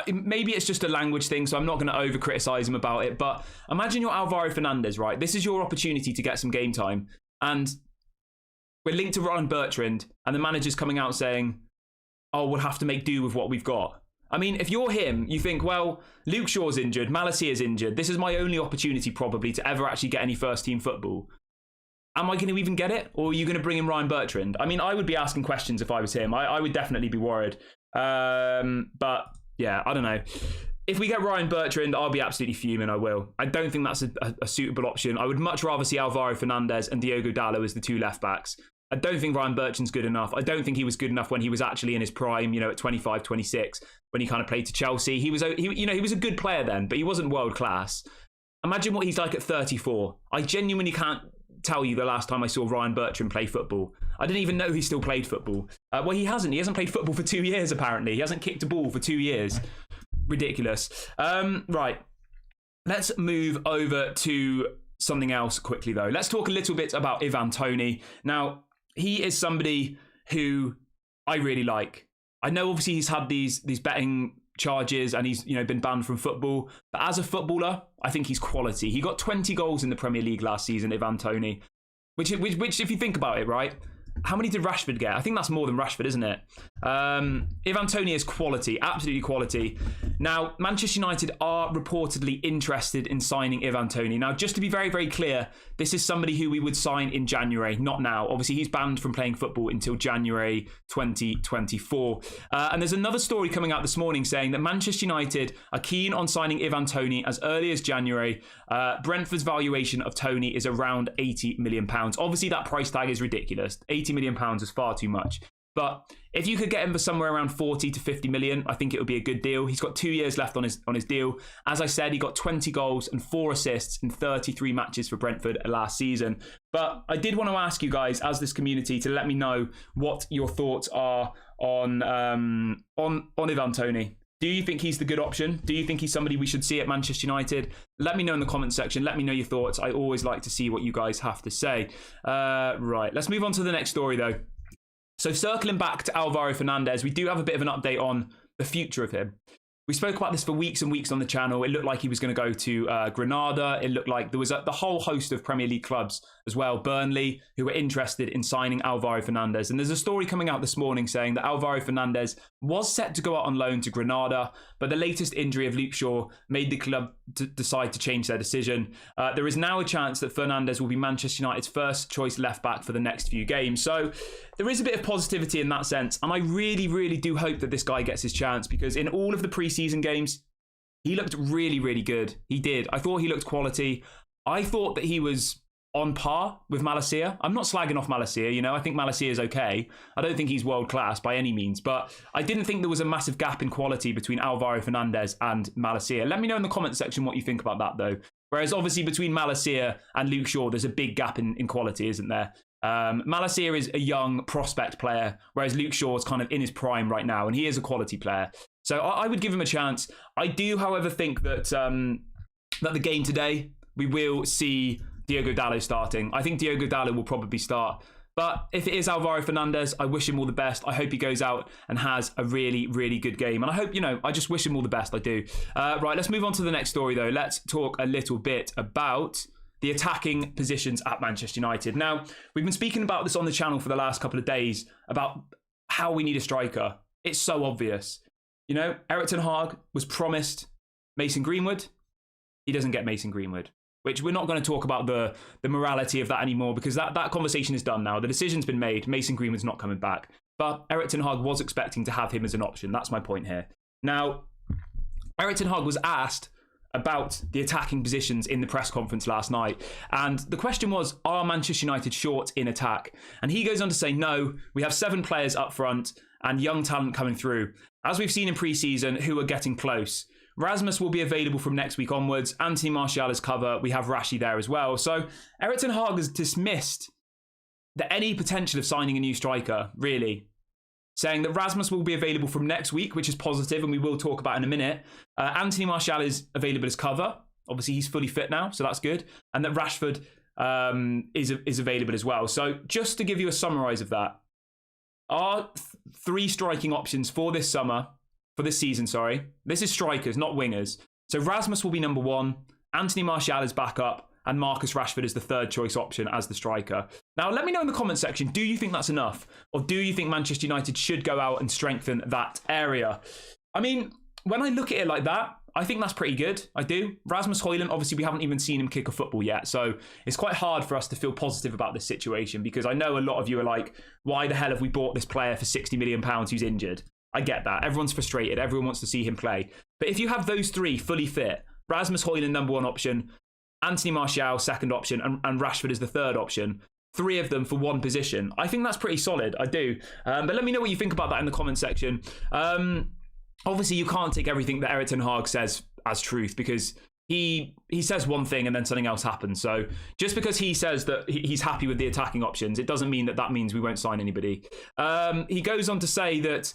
Maybe it's just a language thing, so I'm not going to over criticize him about it. But imagine you're Alvaro Fernandez, right? This is your opportunity to get some game time, and we're linked to Ryan Bertrand, and the manager's coming out saying, "Oh, we'll have to make do with what we've got." I mean, if you're him, you think, well, Luke Shaw's injured, Malacia's injured. This is my only opportunity probably to ever actually get any first team football. Am I going to even get it? Or are you going to bring in Ryan Bertrand? I mean, I would be asking questions if I was him. I would definitely be worried. But yeah, I don't know. If we get Ryan Bertrand, I'll be absolutely fuming. I will. I don't think that's a suitable option. I would much rather see Alvaro Fernandez and Diogo Dalot as the two left backs. I don't think Ryan Bertrand's good enough. I don't think he was good enough when he was actually in his prime, you know, at 25, 26, when he kind of played to Chelsea. He was a good player then, but he wasn't world class. Imagine what he's like at 34. I genuinely can't tell you the last time I saw Ryan Bertrand play football. I didn't even know he still played football. Well, he hasn't. He hasn't played football for 2 years, apparently. He hasn't kicked a ball for 2 years. Ridiculous. Right. Let's move over to something else quickly, though. Let's talk a little bit about Ivan Toney. Now, he is somebody who I really like. I know obviously he's had these betting charges and he's been banned from football, but as a footballer, I think he's quality. He got 20 goals in the Premier League last season, Ivan Toney, which if you think about it, right? How many did Rashford get? I think that's more than Rashford, isn't it? Ivan Toney is quality, absolutely quality. Now, Manchester United are reportedly interested in signing Ivan Toney. Now, just to be very, very clear, this is somebody who we would sign in January, not now. Obviously, he's banned from playing football until January 2024. And there's another story coming out this morning saying that Manchester United are keen on signing Ivan Toney as early as January. Brentford's valuation of Toney is around £80 million. Obviously, that price tag is ridiculous. £80 million is far too much. But if you could get him for somewhere around 40 to 50 million, I think it would be a good deal. He's got 2 years left on his deal. As I said, he got 20 goals and 4 assists in 33 matches for Brentford last season. But I did want to ask you guys, as this community, to let me know what your thoughts are on Ivan Toney. Do you think he's the good option? Do you think he's somebody we should see at Manchester United? Let me know in the comment section. Let me know your thoughts. I always like to see what you guys have to say. Right, let's move on to the next story, though. So circling back to Alvaro Fernandez, we do have a bit of an update on the future of him. We spoke about this for weeks and weeks on the channel. It looked like he was going to go to Granada. It looked like there was the whole host of Premier League clubs as well, Burnley, who were interested in signing Alvaro Fernandez. And there's a story coming out this morning saying that Alvaro Fernandez was set to go out on loan to Granada, but the latest injury of Luke Shaw made the club decide to change their decision. There is now a chance that Fernandez will be Manchester United's first choice left back for the next few games. So there is a bit of positivity in that sense. And I really, really do hope that this guy gets his chance, because in all of the preseason games, he looked really, really good. He did. I thought he looked quality. I thought that he was on par with Malacia. I'm not slagging off Malacia, you know. I think Malacia is okay. I don't think he's world class by any means, but I didn't think there was a massive gap in quality between Alvaro Fernandez and Malacia. Let me know in the comment section what you think about that, though. Whereas obviously between Malacia and Luke Shaw, there's a big gap in quality, isn't there? Malacia is a young prospect player, whereas Luke Shaw is kind of in his prime right now, and he is a quality player. So I would give him a chance. I do, however, think that that the game today, we will see Diogo Dalot starting. I think Diogo Dalot will probably start. But if it is Alvaro Fernandez, I wish him all the best. I hope he goes out and has a really, really good game. And I hope, you know, I just wish him all the best. I do. Right, let's move on to the next story, though. Let's talk a little bit about the attacking positions at Manchester United. Now, we've been speaking about this on the channel for the last couple of days about how we need a striker. It's so obvious. You know, Erik ten Hag was promised Mason Greenwood. He doesn't get Mason Greenwood, which we're not going to talk about the morality of that anymore, because that conversation is done now. The decision's been made. Mason Greenwood's not coming back. But Erik ten Hag was expecting to have him as an option. That's my point here. Now, Erik ten Hag was asked about the attacking positions in the press conference last night. And the question was, are Manchester United short in attack? And he goes on to say, no, we have 7 players up front and young talent coming through. As we've seen in pre-season, who are getting close. Rasmus will be available from next week onwards. Anthony Martial is cover. We have Rashi there as well. So Erik ten Hag has dismissed any potential of signing a new striker, really. Saying that Rasmus will be available from next week, which is positive, and we will talk about in a minute. Anthony Martial is available as cover. Obviously, he's fully fit now, so that's good. And that Rashford is available as well. So just to give you a summarise of that, our 3 striking options for this season, sorry. This is strikers, not wingers. So Rasmus will be number 1. Anthony Martial is back up. And Marcus Rashford is the 3rd choice option as the striker. Now, let me know in the comment section, do you think that's enough? Or do you think Manchester United should go out and strengthen that area? I mean, when I look at it like that, I think that's pretty good. I do. Rasmus Hojlund, obviously, we haven't even seen him kick a football yet. So it's quite hard for us to feel positive about this situation, because I know a lot of you are like, why the hell have we bought this player for £60 million who's injured? I get that. Everyone's frustrated. Everyone wants to see him play. But if you have those 3 fully fit, Rasmus Hojlund, number 1 option, Anthony Martial, 2nd option, and Rashford is the 3rd option. 3 of them for 1 position. I think that's pretty solid. I do. But let me know what you think about that in the comment section. Obviously, you can't take everything that Erik ten Hag says as truth, because he says one thing and then something else happens. So just because he says that he's happy with the attacking options, it doesn't mean that means we won't sign anybody. He goes on to say that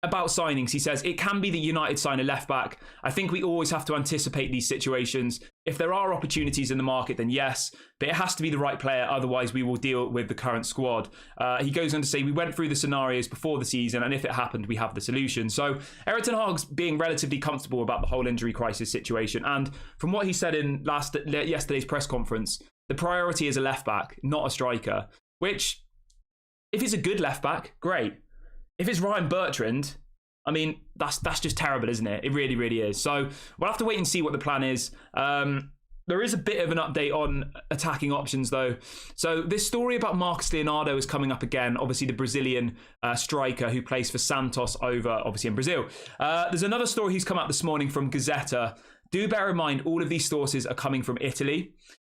about signings, he says, it can be that United sign a left back. I think we always have to anticipate these situations. If there are opportunities in the market, then yes, but it has to be the right player. Otherwise, we will deal with the current squad. He goes on to say, we went through the scenarios before the season, and if it happened, we have the solution. So Erik ten Hag's being relatively comfortable about the whole injury crisis situation. And from what he said in yesterday's press conference, the priority is a left back, not a striker, which, if it's a good left back, great. If it's Ryan Bertrand, I mean, that's just terrible, isn't it? It really, really is. So we'll have to wait and see what the plan is. There is a bit of an update on attacking options, though. So this story about Marcos Leonardo is coming up again. Obviously, the Brazilian striker who plays for Santos over, obviously, in Brazil. There's another story who's come out this morning from Gazzetta. Do bear in mind, all of these sources are coming from Italy.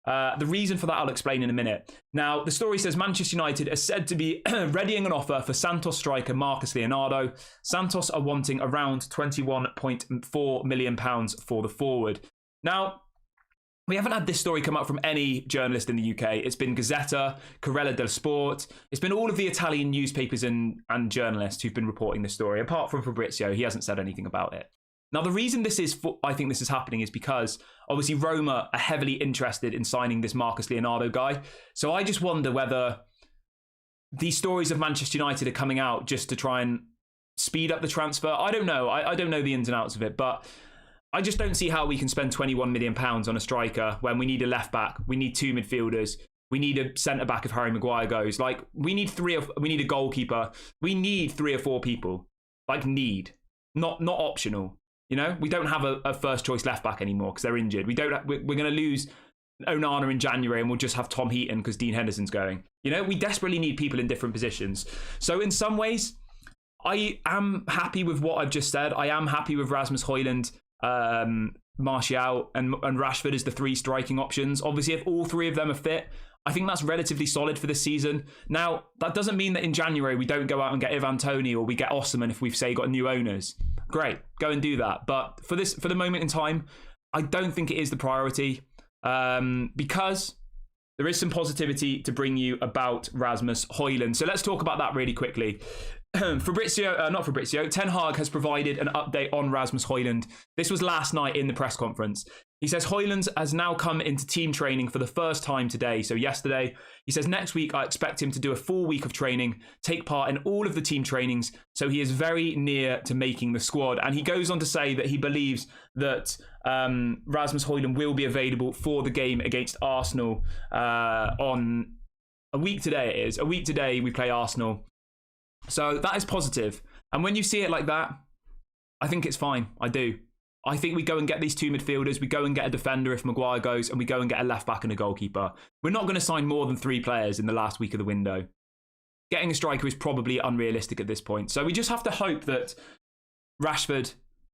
The reason for that I'll explain in a minute. Now, the story says Manchester United are said to be readying an offer for Santos striker Marcos Leonardo. Santos are wanting around £21.4 million for the forward. Now, we haven't had this story come out from any journalist in the UK. It's been Gazzetta, Corriere dello Sport. It's been all of the Italian newspapers and journalists who've been reporting this story. Apart from Fabrizio, he hasn't said anything about it. Now, the reason I think this is happening is because, obviously, Roma are heavily interested in signing this Marcos Leonardo guy. So I just wonder whether these stories of Manchester United are coming out just to try and speed up the transfer? I don't know. I don't know the ins and outs of it, but I just don't see how we can spend £21 million on a striker when we need a left back, we need 2 midfielders, we need a centre back if Harry Maguire goes. Like, we need a goalkeeper. We need 3 or 4 people. Like, not optional. You know, we don't have a first choice left back anymore because they're injured. We're going to lose Onana in January and we'll just have Tom Heaton because Dean Henderson's going. You know, we desperately need people in different positions. So in some ways, I am happy with what I've just said. I am happy with Rasmus Hojlund, Martial and Rashford as the 3 striking options. Obviously, if all 3 of them are fit, I think that's relatively solid for this season. Now, that doesn't mean that in January we don't go out and get Ivan Toney or we get Osimhen if we've, say, got new owners. Great, go and do that. But for the moment in time, I don't think it is the priority because there is some positivity to bring you about Rasmus Hojlund. So let's talk about that really quickly. Ten Hag has provided an update on Rasmus Hojlund. This was last night in the press conference. He says Hojlund has now come into team training for the first time today, so yesterday. He says next week I expect him to do a full week of training, take part in all of the team trainings, so he is very near to making the squad. And he goes on to say that he believes that Rasmus Hojlund will be available for the game against Arsenal on a week today. It is a week today we play Arsenal. So that is positive. And when you see it like that, I think it's fine. I do. I think we go and get these 2 midfielders. We go and get a defender if Maguire goes, and we go and get a left back and a goalkeeper. We're not going to sign more than 3 players in the last week of the window. Getting a striker is probably unrealistic at this point. So we just have to hope that Rashford,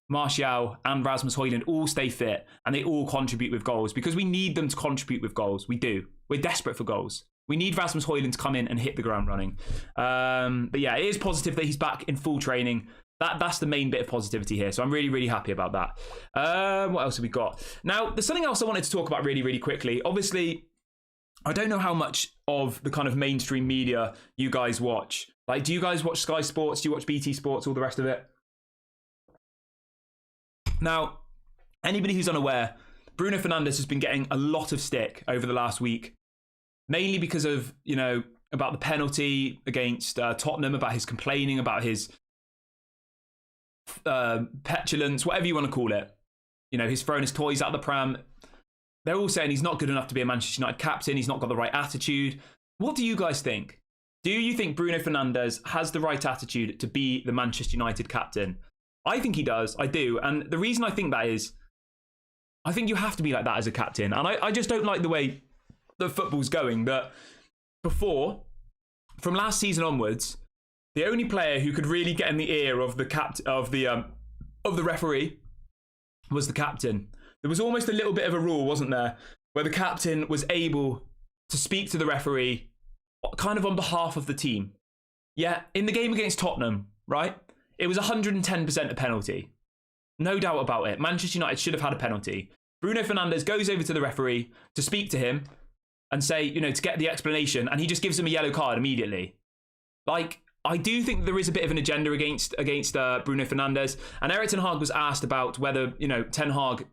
Martial and Rasmus Hojlund all stay fit and they all contribute with goals, because we need them to contribute with goals. We do. We're desperate for goals. We need Rasmus Hojlund to come in and hit the ground running. But yeah, it is positive that he's back in full training. That's the main bit of positivity here. So I'm really, really happy about that. What else have we got? Now, there's something else I wanted to talk about really, really quickly. Obviously, I don't know how much of the kind of mainstream media you guys watch. Like, do you guys watch Sky Sports? Do you watch BT Sports? All the rest of it? Now, anybody who's unaware, Bruno Fernandez has been getting a lot of stick over the last week, mainly because of, you know, about the penalty against Tottenham, about his complaining, about his petulance, whatever you want to call it. You know, he's throwing his toys out the pram. They're all saying he's not good enough to be a Manchester United captain. He's not got the right attitude. What do you guys think? Do you think Bruno Fernandez has the right attitude to be the Manchester United captain? I think he does. I do. And the reason I think that is, I think you have to be like that as a captain. And I just don't like the way that football's going. That before, from last season onwards, the only player who could really get in the ear of the referee was the captain. There was almost a little bit of a rule, wasn't there, where the captain was able to speak to the referee kind of on behalf of the team. Yeah, in the game against Tottenham, right? It was 110% a penalty. No doubt about it. Manchester United should have had a penalty. Bruno Fernandes goes over to the referee to speak to him and say, you know, to get the explanation, and he just gives him a yellow card immediately. Like, I do think there is a bit of an agenda against Bruno Fernandes. And Eric Ten Hag was asked about whether, you know, Eric Ten Hag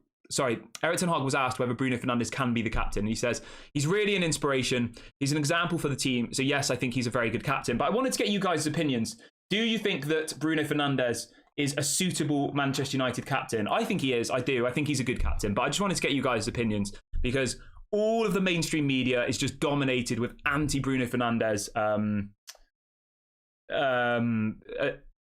was asked whether Bruno Fernandes can be the captain. He says, he's really an inspiration. He's an example for the team. So yes, I think he's a very good captain. But I wanted to get you guys' opinions. Do you think that Bruno Fernandes is a suitable Manchester United captain? I think he is. I do. I think he's a good captain. But I just wanted to get you guys' opinions, because all of the mainstream media is just dominated with anti-Bruno Fernandes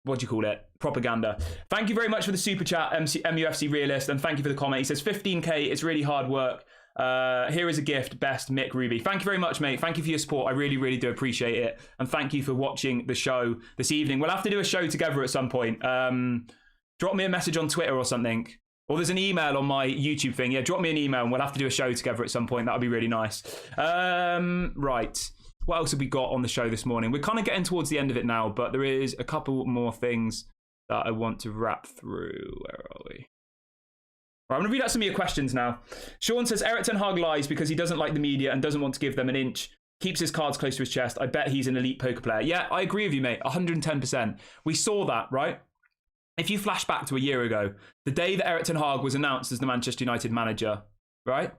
what do you call it? Propaganda. Thank you very much for the super chat, MUFC Realist, and thank you for the comment. He says 15k, it's really hard work. Here is a gift, best Mick Ruby. Thank you very much, mate. Thank you for your support. I really, really do appreciate it. And thank you for watching the show this evening. We'll have to do a show together at some point. Drop me a message on Twitter or something. Or there's an email on my YouTube thing. Yeah, drop me an email and we'll have to do a show together at some point. That would be really nice. Right. What else have we got on the show this morning? We're kind of getting towards the end of it now, but there is a couple more things that I want to wrap through. Where are we? Right, I'm going to read out some of your questions now. Sean says, Eric Ten Hag lies because he doesn't like the media and doesn't want to give them an inch. Keeps his cards close to his chest. I bet he's an elite poker player. Yeah, I agree with you, mate. 110%. We saw that, right? If you flash back to a year ago, the day that Eric Ten Hag was announced as the Manchester United manager, right?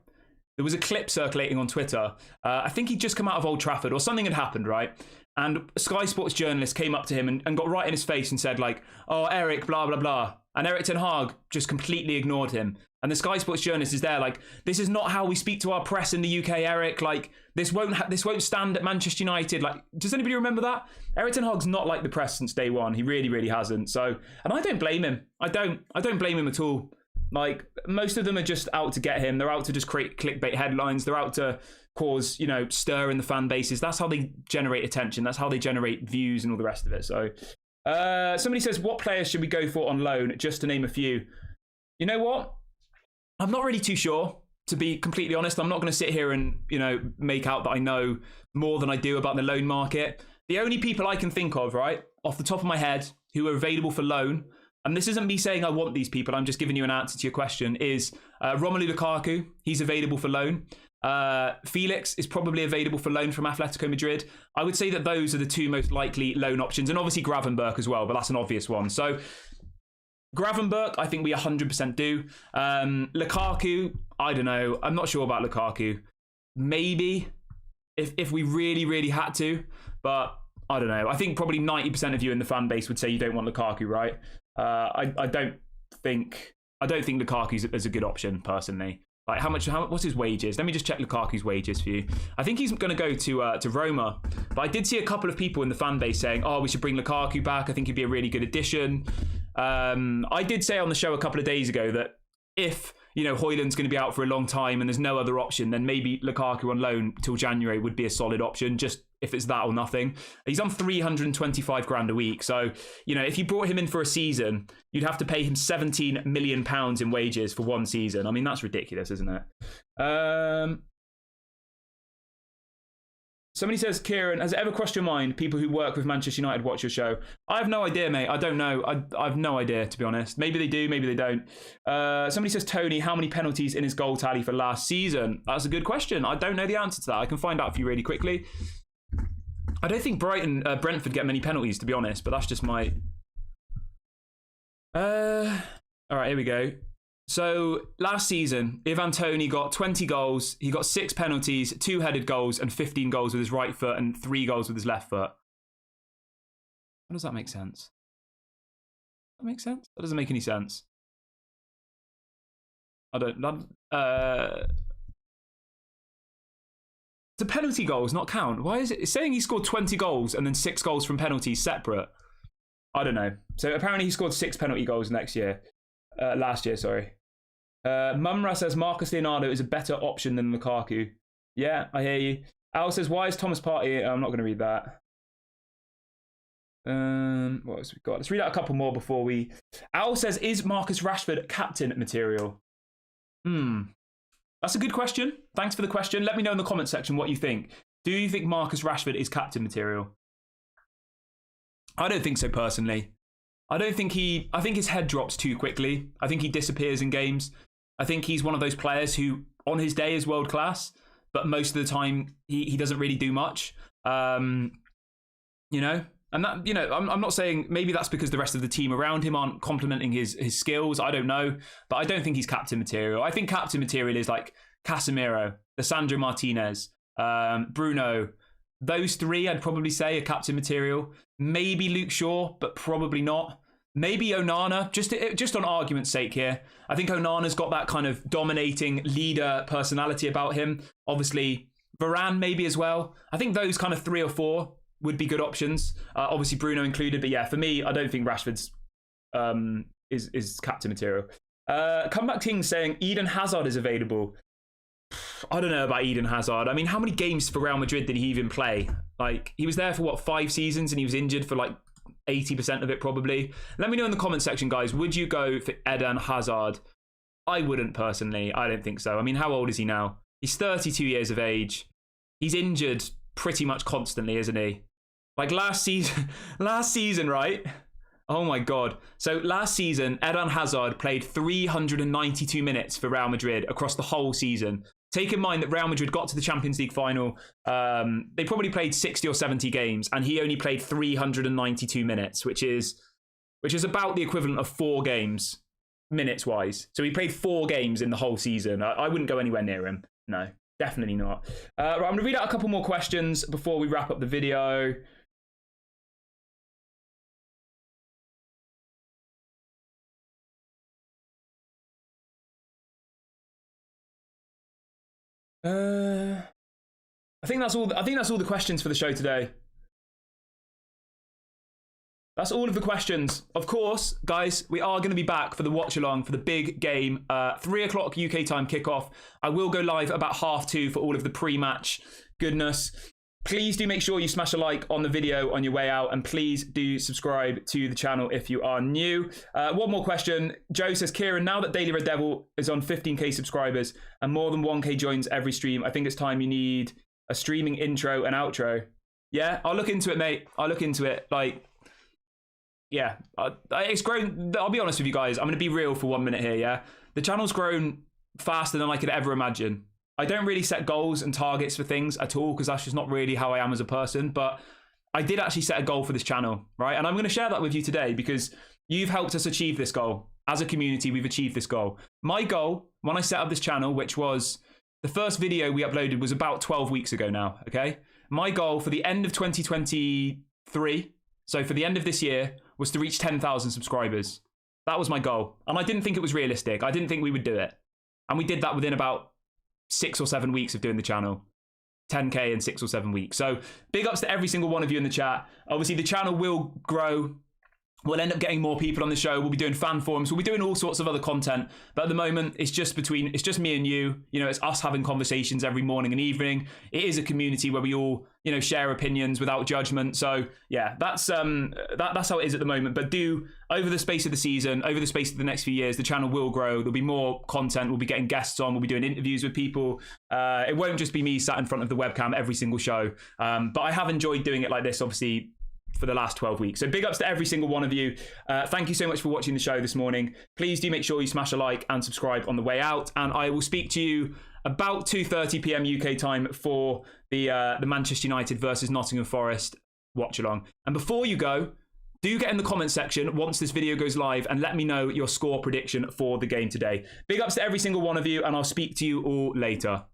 There was a clip circulating on Twitter. I think he'd just come out of Old Trafford or something had happened, right? And a Sky Sports journalist came up to him and got right in his face and said, like, oh, Eric, blah, blah, blah. And Erik ten Hag just completely ignored him. And the Sky Sports journalist is there like, this is not how we speak to our press in the UK, Eric. Like, this won't stand at Manchester United. Like, does anybody remember that? Erik ten Hag's not like the press since day one. He really, really hasn't. So, and I don't blame him. I don't blame him at all. Like, most of them are just out to get him. They're out to just create clickbait headlines. They're out to cause, you know, stir in the fan bases. That's how they generate attention. That's how they generate views and all the rest of it. So, somebody says, what players should we go for on loan? Just to name a few. You know what? I'm not really too sure, to be completely honest. I'm not going to sit here and, you know, make out that I know more than I do about the loan market. The only people I can think of, right, off the top of my head, who are available for loan, and this isn't me saying I want these people, I'm just giving you an answer to your question, is Romelu Lukaku. He's available for loan. Felix is probably available for loan from Atletico Madrid. I would say that those are the two most likely loan options, and obviously Gravenberch as well, but that's an obvious one. So Gravenberch, I think we 100% do. Lukaku, I don't know. I'm not sure about Lukaku. Maybe if we really, really had to, but I don't know. I think probably 90% of you in the fan base would say you don't want Lukaku, right? I don't think Lukaku is a good option personally. Like what's his wages? Let me just check Lukaku's wages for you. I think he's going to go to Roma, but I did see a couple of people in the fan base saying, "Oh, we should bring Lukaku back. I think he'd be a really good addition." I did say on the show a couple of days ago that if, you know, Hojlund's going to be out for a long time and there's no other option, then maybe Lukaku on loan till January would be a solid option, just if it's that or nothing. He's on 325 grand a week. So, you know, if you brought him in for a season, you'd have to pay him 17 million pounds in wages for one season. I mean, that's ridiculous, isn't it? Somebody says, Kieran, has it ever crossed your mind people who work with Manchester United watch your show? I have no idea, mate. I don't know. I have no idea, to be honest. Maybe they do, maybe they don't. Somebody says, Toney, how many penalties in his goal tally for last season? That's a good question. I don't know the answer to that. I can find out for you really quickly. I don't think Brentford get many penalties, to be honest, but that's just my... All right, here we go. So last season, Ivan Toney got 20 goals. He got 6 penalties, 2 headed goals, and 15 goals with his right foot and 3 goals with his left foot. How does that make sense? Does that make sense? That doesn't make any sense. The penalty goals not count. Why is it? It's saying he scored 20 goals and then 6 goals from penalties separate. I don't know. So apparently he scored 6 penalty goals last year, sorry. Mumra says Marcus Leonardo is a better option than Lukaku. Yeah, I hear you. Al says, why is Thomas Partey? I'm not going to read that. What else we got? Let's read out a couple more before we... Al says, is Marcus Rashford captain material? That's a good question. Thanks for the question. Let me know in the comment section what you think. Do you think Marcus Rashford is captain material? I don't think so, personally. I think his head drops too quickly. I think he disappears in games. I think he's one of those players who, on his day, is world class, but most of the time he doesn't really do much. You know, and that, you know, I'm not saying maybe that's because the rest of the team around him aren't complimenting his skills. I don't know, but I don't think he's captain material. I think captain material is like Casemiro, Lisandro Martinez, Bruno. Those 3, I'd probably say, are captain material. Maybe Luke Shaw, but probably not. Maybe Onana, just on argument's sake here. I think Onana's got that kind of dominating leader personality about him. Obviously, Varane maybe as well. I think those kind of 3 or 4 would be good options. Obviously, Bruno included. But yeah, for me, I don't think Rashford's is captain material. Comeback King saying Eden Hazard is available. I don't know about Eden Hazard. I mean, how many games for Real Madrid did he even play? Like, he was there for, 5 seasons, and he was injured for, 80% of it, probably. Let me know in the comment section, guys. Would you go for Eden Hazard? I wouldn't, personally. I don't think so. I mean, how old is he now? He's 32 years of age. He's injured pretty much constantly, isn't he? Like, last season, right? Oh, my God. So, last season, Eden Hazard played 392 minutes for Real Madrid across the whole season. Take in mind that Real Madrid got to the Champions League final. They probably played 60 or 70 games, and he only played 392 minutes, which is about the equivalent of 4 games, minutes-wise. So he played 4 games in the whole season. I wouldn't go anywhere near him. No, definitely not. Right, I'm going to read out a couple more questions before we wrap up the video. I think that's all. I think that's all the questions for the show today. That's all of the questions. Of course, guys, we are going to be back for the watch along for the big game. 3 o'clock UK time kickoff. I will go live about 2:30 for all of the pre-match goodness. Please do make sure you smash a like on the video on your way out, and please do subscribe to the channel if you are new. One more question. Joe says, Kieran, now that Daily Red Devil is on 15k subscribers and more than 1k joins every stream, I think it's time you need a streaming intro and outro. Yeah, I'll look into it, mate. I'll look into it. Like, yeah, it's grown. I'll be honest with you guys. I'm going to be real for 1 minute here, yeah? The channel's grown faster than I could ever imagine. I don't really set goals and targets for things at all because that's just not really how I am as a person. But I did actually set a goal for this channel, right? And I'm going to share that with you today because you've helped us achieve this goal. As a community, we've achieved this goal. My goal, when I set up this channel, which was the first video we uploaded was about 12 weeks ago now, okay? My goal for the end of 2023, so for the end of this year, was to reach 10,000 subscribers. That was my goal. And I didn't think it was realistic. I didn't think we would do it. And we did that within about 6 or 7 weeks of doing the channel. 10k in 6 or 7 weeks. So big ups to every single one of you in the chat. Obviously, the channel will grow. We'll end up getting more people on the show. We'll be doing fan forums. We'll be doing all sorts of other content. But at the moment, it's just me and you. You know, it's us having conversations every morning and evening. It is a community where we all, you know, share opinions without judgment. So yeah, that's how it is at the moment. But over the space of the season, over the space of the next few years, the channel will grow. There'll be more content. We'll be getting guests on. We'll be doing interviews with people. It won't just be me sat in front of the webcam every single show. But I have enjoyed doing it like this, obviously, for the last 12 weeks. So big ups to every single one of you. Thank you so much for watching the show this morning. Please do make sure you smash a like and subscribe on the way out. And I will speak to you about 2:30 p.m. UK time for the Manchester United versus Nottingham Forest watch along. And before you go, do get in the comment section once this video goes live and let me know your score prediction for the game today. Big ups to every single one of you, and I'll speak to you all later.